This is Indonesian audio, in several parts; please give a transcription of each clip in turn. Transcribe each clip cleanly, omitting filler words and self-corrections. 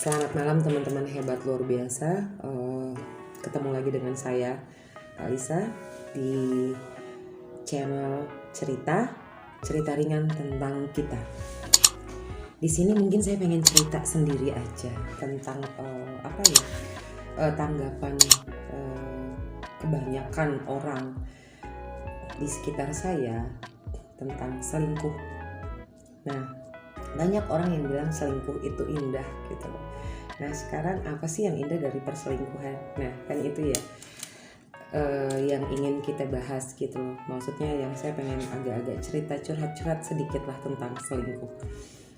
Selamat malam teman-teman hebat luar biasa. Ketemu lagi dengan saya Alisa di channel cerita ringan tentang kita. Di sini mungkin saya pengen cerita sendiri aja tentang tanggapan kebanyakan orang di sekitar saya tentang selingkuh. Nah, banyak orang yang bilang selingkuh itu indah gitu loh. Nah, sekarang apa sih yang indah dari perselingkuhan? Nah, kan itu ya yang ingin kita bahas gitu loh. Maksudnya yang saya pengen agak-agak cerita curhat-curhat sedikit lah tentang selingkuh.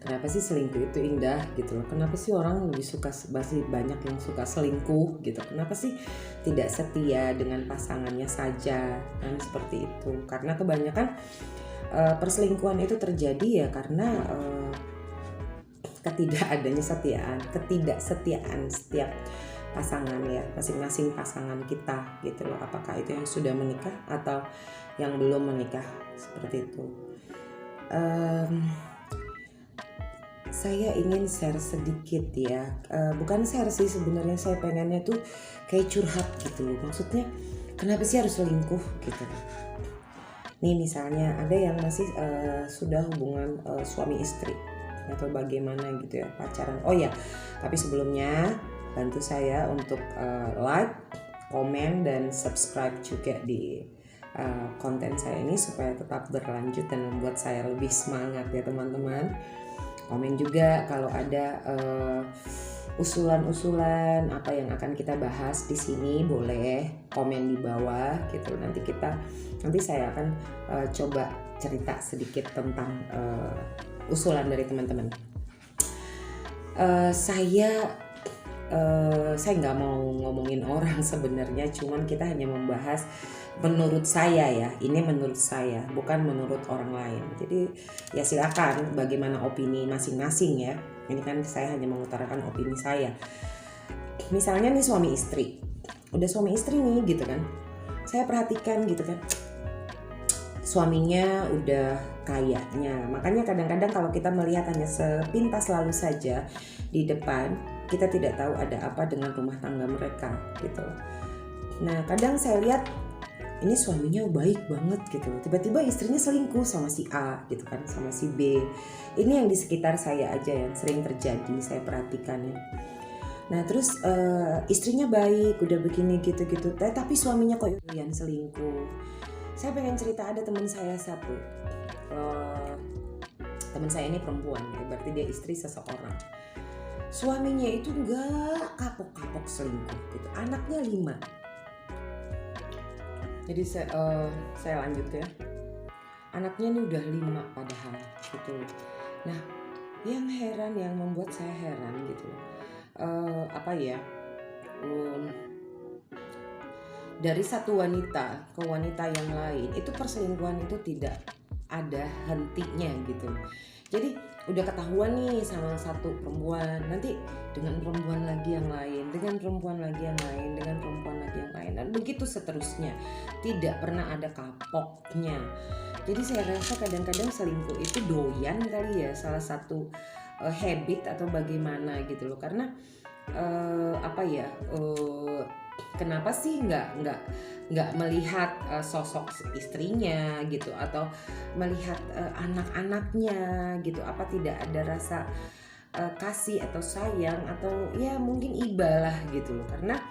Kenapa sih selingkuh itu indah gitu loh? Kenapa sih orang lebih suka, masih banyak yang suka selingkuh gitu? Kenapa sih tidak setia dengan pasangannya saja? Kan seperti itu. Karena kebanyakan perselingkuhan itu terjadi ya karena ketidaksetiaan setiap pasangan ya, masing-masing pasangan kita gitu loh. Apakah itu yang sudah menikah atau yang belum menikah, seperti itu. Saya ingin share sedikit ya, bukan share sih sebenarnya, saya pengennya tuh kayak curhat gitu loh. Maksudnya kenapa sih harus selingkuh gitu. Nih misalnya ada yang masih sudah hubungan suami istri atau bagaimana gitu ya, pacaran. Oh ya, tapi sebelumnya bantu saya untuk like, komen, dan subscribe juga di konten saya ini supaya tetap berlanjut dan membuat saya lebih semangat ya teman-teman. Komen juga kalau ada usulan-usulan apa yang akan kita bahas di sini, boleh komen di bawah gitu. Nanti saya akan coba cerita sedikit tentang usulan dari teman-teman. Saya nggak mau ngomongin orang sebenarnya, cuman kita hanya membahas menurut saya ya. Ini menurut saya, bukan menurut orang lain. Jadi ya silakan bagaimana opini masing-masing ya. Ini kan saya hanya mengutarakan opini saya. Misalnya nih suami istri, udah suami istri nih gitu kan, saya perhatikan gitu kan, suaminya udah kayanya. Makanya kadang-kadang kalau kita melihat hanya sepintas lalu saja di depan, kita tidak tahu ada apa dengan rumah tangga mereka gitu. Nah kadang saya lihat ini suaminya baik banget gitu, tiba-tiba istrinya selingkuh sama si A gitu kan, sama si B. Ini yang di sekitar saya aja yang sering terjadi, saya perhatikan ya. Nah terus istrinya baik, udah begini gitu-gitu, tapi suaminya kok yang selingkuh. Saya pengen cerita, ada teman saya satu, teman saya ini perempuan ya, berarti dia istri seseorang. Suaminya itu nggak kapok-kapok selingkuh gitu, anaknya 5. Jadi saya lanjut ya, anaknya ini udah 5 padahal gitu. Nah yang membuat saya heran gitu, dari satu wanita ke wanita yang lain, itu perselingkuhan itu tidak ada hentinya gitu. Jadi udah ketahuan nih sama satu perempuan, nanti dengan perempuan lagi yang lain, dengan perempuan lagi yang lain, dengan perempuan lagi yang lain, dan begitu seterusnya. Tidak pernah ada kapoknya. Jadi saya rasa kadang-kadang selingkuh itu doyan kali ya, salah satu habit atau bagaimana gitu loh. Karena kenapa sih nggak melihat sosok istrinya gitu, atau melihat anak-anaknya gitu? Apa tidak ada rasa kasih atau sayang, atau ya mungkin iba lah gitu loh. Karena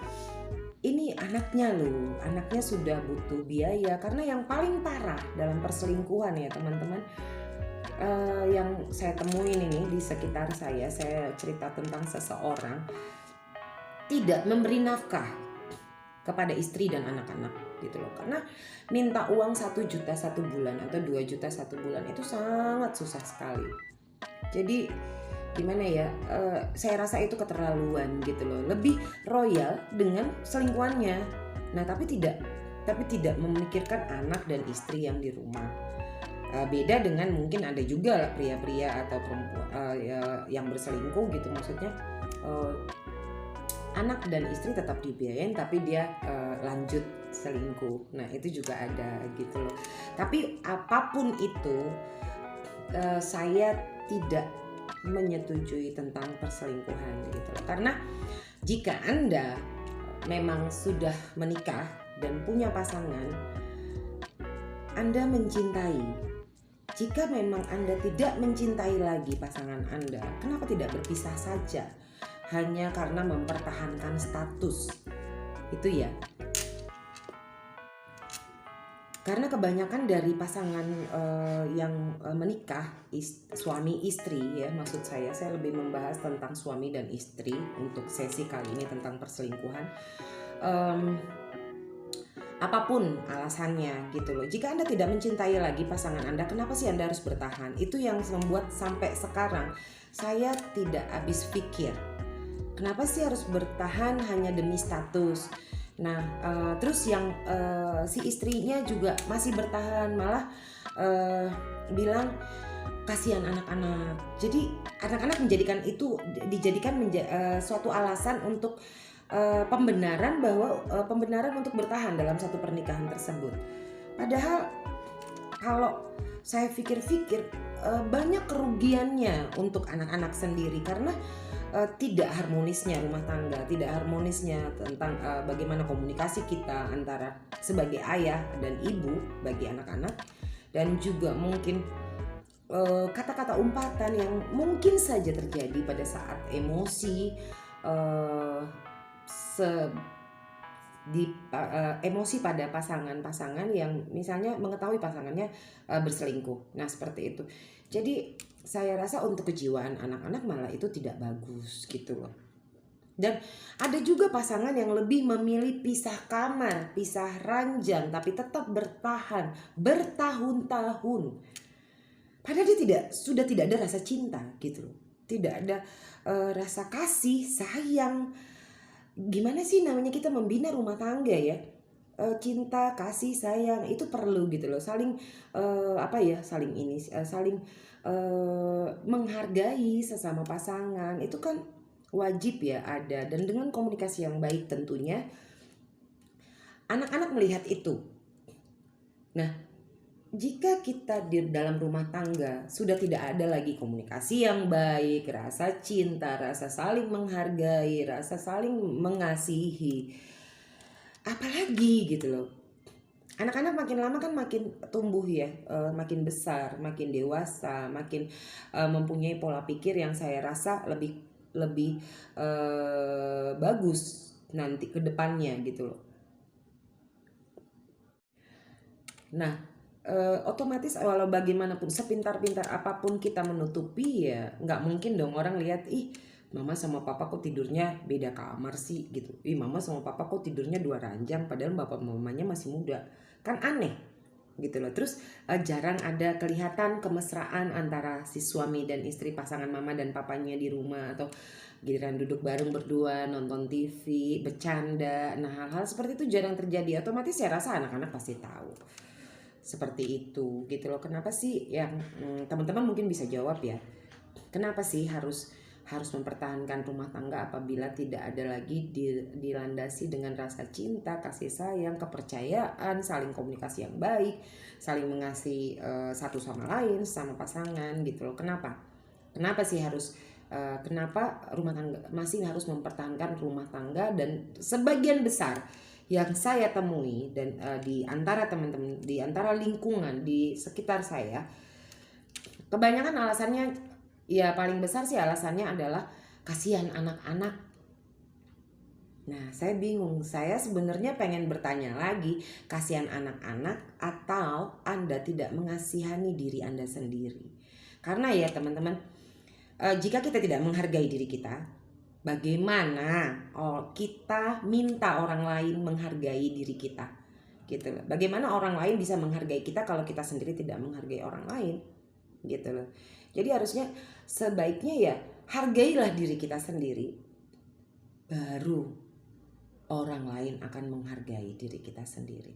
ini anaknya loh, anaknya sudah butuh biaya. Karena yang paling parah dalam perselingkuhan ya teman-teman, yang saya temuin ini di sekitar saya cerita tentang seseorang tidak memberi nafkah kepada istri dan anak-anak gitu loh. Karena minta uang 1 juta 1 bulan atau 2 juta 1 bulan itu sangat susah sekali. Jadi gimana ya, saya rasa itu keterlaluan gitu loh. Lebih royal dengan selingkuhannya. Nah tapi tidak memikirkan anak dan istri yang di rumah. Beda dengan mungkin ada juga pria-pria atau perempuan yang berselingkuh gitu. Maksudnya anak dan istri tetap dibiayain, tapi dia lanjut selingkuh. Nah itu juga ada gitu loh. Tapi apapun itu, saya tidak menyetujui tentang perselingkuhan gitu loh. Karena jika Anda memang sudah menikah dan punya pasangan, Anda mencintai. Jika memang Anda tidak mencintai lagi pasangan Anda, kenapa tidak berpisah saja? Hanya karena mempertahankan status. Itu ya. Karena kebanyakan dari pasangan yang menikah, suami istri ya, maksud saya lebih membahas tentang suami dan istri untuk sesi kali ini tentang perselingkuhan. Apapun alasannya gitu loh. Jika Anda tidak mencintai lagi pasangan Anda, kenapa sih Anda harus bertahan? Itu yang membuat sampai sekarang saya tidak habis pikir. Kenapa sih harus bertahan hanya demi status? Nah, terus yang si istrinya juga masih bertahan, malah bilang kasihan anak-anak. Jadi anak-anak dijadikan suatu alasan untuk pembenaran bahwa pembenaran untuk bertahan dalam satu pernikahan tersebut. Padahal kalau saya pikir-pikir banyak kerugiannya untuk anak-anak sendiri karena tidak harmonisnya rumah tangga, tidak harmonisnya tentang bagaimana komunikasi kita antara sebagai ayah dan ibu bagi anak-anak, dan juga mungkin kata-kata umpatan yang mungkin saja terjadi pada saat emosi, emosi pada pasangan-pasangan yang misalnya mengetahui pasangannya berselingkuh. Nah, seperti itu. Jadi saya rasa untuk kejiwaan anak-anak malah itu tidak bagus gitu loh. Dan ada juga pasangan yang lebih memilih pisah kamar, pisah ranjang, tapi tetap bertahan bertahun-tahun. Padahal dia sudah tidak ada rasa cinta gitu loh. Tidak ada rasa kasih, sayang. Gimana sih namanya kita membina rumah tangga ya? Cinta, kasih, sayang itu perlu gitu loh. Saling saling menghargai sesama pasangan itu kan wajib ya ada, dan dengan komunikasi yang baik tentunya anak-anak melihat itu. Nah, jika kita di dalam rumah tangga sudah tidak ada lagi komunikasi yang baik, rasa cinta, rasa saling menghargai, rasa saling mengasihi, apalagi gitu loh. Anak-anak makin lama kan makin tumbuh ya, makin besar, makin dewasa, makin mempunyai pola pikir yang saya rasa lebih bagus nanti ke depannya gitu loh. Nah, otomatis walau bagaimanapun sepintar-pintar apapun kita menutupi ya nggak mungkin dong orang lihat, ih mama sama papa kok tidurnya beda kamar sih gitu, ih mama sama papa kok tidurnya 2 ranjang padahal bapak mamanya masih muda, kan aneh gitu loh. Terus jarang ada kelihatan kemesraan antara si suami dan istri, pasangan mama dan papanya di rumah, atau giliran duduk bareng berdua nonton TV bercanda. Nah, hal-hal seperti itu jarang terjadi. Otomatis saya rasa anak-anak pasti tahu seperti itu gitu loh. Kenapa sih yang teman-teman mungkin bisa jawab ya, kenapa sih harus mempertahankan rumah tangga apabila tidak ada lagi dilandasi dengan rasa cinta, kasih sayang, kepercayaan, saling komunikasi yang baik, saling mengasihi satu sama lain, sama pasangan gitu loh. Kenapa sih harus kenapa rumah tangga masih harus mempertahankan rumah tangga? Dan sebagian besar yang saya temui dan di antara teman-teman, di antara lingkungan di sekitar saya, kebanyakan alasannya ya paling besar sih alasannya adalah kasihan anak-anak. Nah, saya bingung. Saya sebenarnya pengen bertanya lagi, kasihan anak-anak atau Anda tidak mengasihani diri Anda sendiri? Karena ya teman-teman, jika kita tidak menghargai diri kita, bagaimana kita minta orang lain menghargai diri kita? Gitu loh. Bagaimana orang lain bisa menghargai kita kalau kita sendiri tidak menghargai orang lain? Gitu loh. Jadi harusnya sebaiknya ya hargailah diri kita sendiri, baru orang lain akan menghargai diri kita sendiri.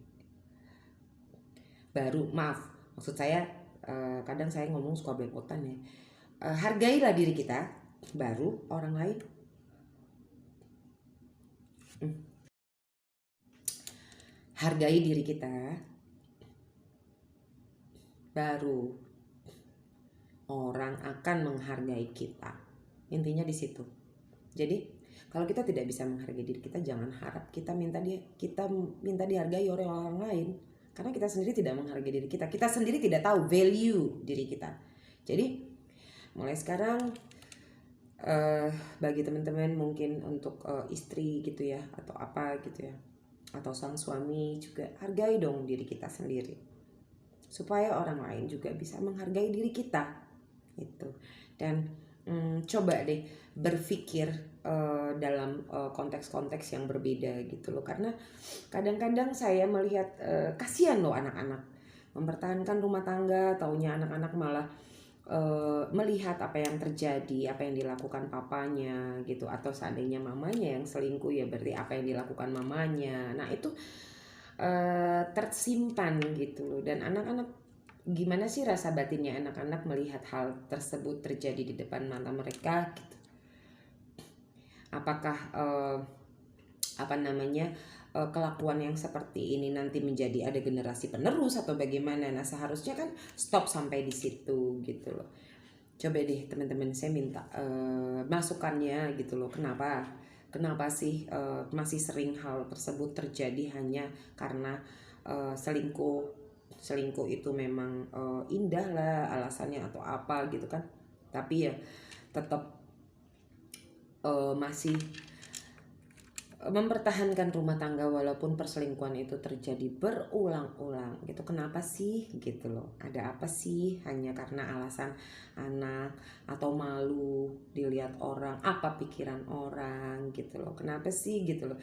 Maksud saya kadang saya ngomong suka belepotan ya. Hargailah diri kita, baru orang lain. Hargai diri kita, baru orang akan menghargai kita. Intinya di situ. Jadi kalau kita tidak bisa menghargai diri kita, jangan harap kita minta dihargai oleh orang lain, karena kita sendiri tidak menghargai diri kita. Kita sendiri tidak tahu value diri kita. Jadi mulai sekarang bagi teman-teman mungkin untuk istri gitu ya, atau apa gitu ya, atau sang suami juga, hargai dong diri kita sendiri, supaya orang lain juga bisa menghargai diri kita itu. Dan coba deh berpikir dalam konteks-konteks yang berbeda gitu loh, karena kadang-kadang saya melihat kasihan loh anak-anak mempertahankan rumah tangga, taunya anak-anak malah melihat apa yang terjadi, apa yang dilakukan papanya gitu, atau seandainya mamanya yang selingkuh, ya berarti apa yang dilakukan mamanya. Nah itu tersimpan gitu loh. Dan anak-anak, gimana sih rasa batinnya anak-anak melihat hal tersebut terjadi di depan mata mereka gitu. Apakah kelakuan yang seperti ini nanti menjadi ada generasi penerus atau bagaimana? Nah seharusnya kan stop sampai di situ gitu loh. Coba deh teman-teman, saya minta masukannya gitu loh. Kenapa sih masih sering hal tersebut terjadi hanya karena selingkuh itu memang indah lah alasannya atau apa gitu kan, tapi ya tetap masih mempertahankan rumah tangga walaupun perselingkuhan itu terjadi berulang-ulang gitu. Kenapa sih gitu loh? Ada apa sih? Hanya karena alasan anak atau malu dilihat orang, apa pikiran orang gitu loh. Kenapa sih gitu loh?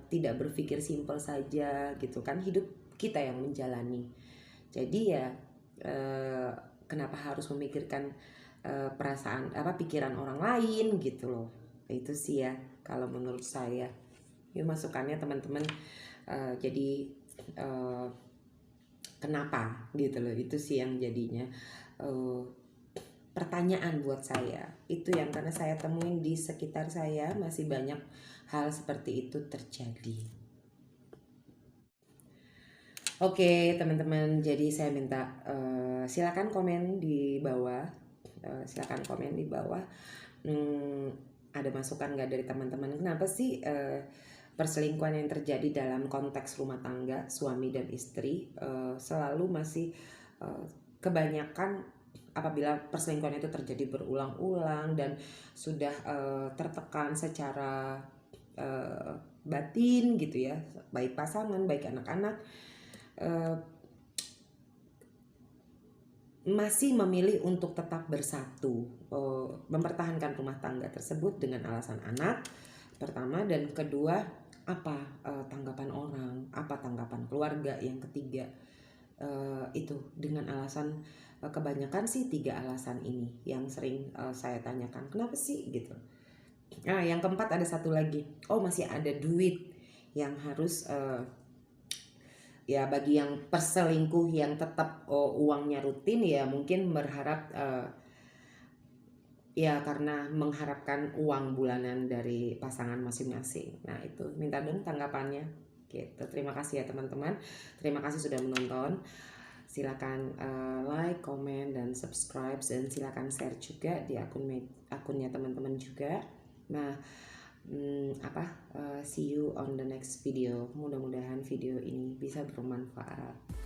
Tidak berpikir simpel saja gitu kan, hidup kita yang menjalani. Jadi ya kenapa harus memikirkan perasaan pikiran orang lain gitu loh. Itu sih ya kalau menurut saya. Yuk masukannya teman-teman. Jadi kenapa gitu loh, itu sih yang jadinya pertanyaan buat saya. Itu yang karena saya temuin di sekitar saya masih banyak hal seperti itu terjadi. Oke teman-teman, jadi saya minta silakan komen di bawah. Ada masukan nggak dari teman-teman? Kenapa sih perselingkuhan yang terjadi dalam konteks rumah tangga suami dan istri selalu masih kebanyakan apabila perselingkuhan itu terjadi berulang-ulang dan sudah tertekan secara batin gitu ya, baik pasangan baik anak-anak masih memilih untuk tetap bersatu, mempertahankan rumah tangga tersebut dengan alasan anak pertama, dan kedua apa tanggapan orang, apa tanggapan keluarga, yang ketiga itu dengan alasan kebanyakan sih 3 alasan ini yang sering saya tanyakan, kenapa sih gitu. Nah yang keempat ada satu lagi, masih ada duit yang harus ya bagi yang perselingkuh yang tetap uangnya rutin, ya mungkin berharap ya karena mengharapkan uang bulanan dari pasangan masing-masing. Nah itu minta dong tanggapannya gitu. Terima kasih ya teman-teman, terima kasih sudah menonton. Silakan like, comment, dan subscribe, dan silakan share juga di akunnya teman-teman juga. Nah see you on the next video. Mudah-mudahan video ini bisa bermanfaat.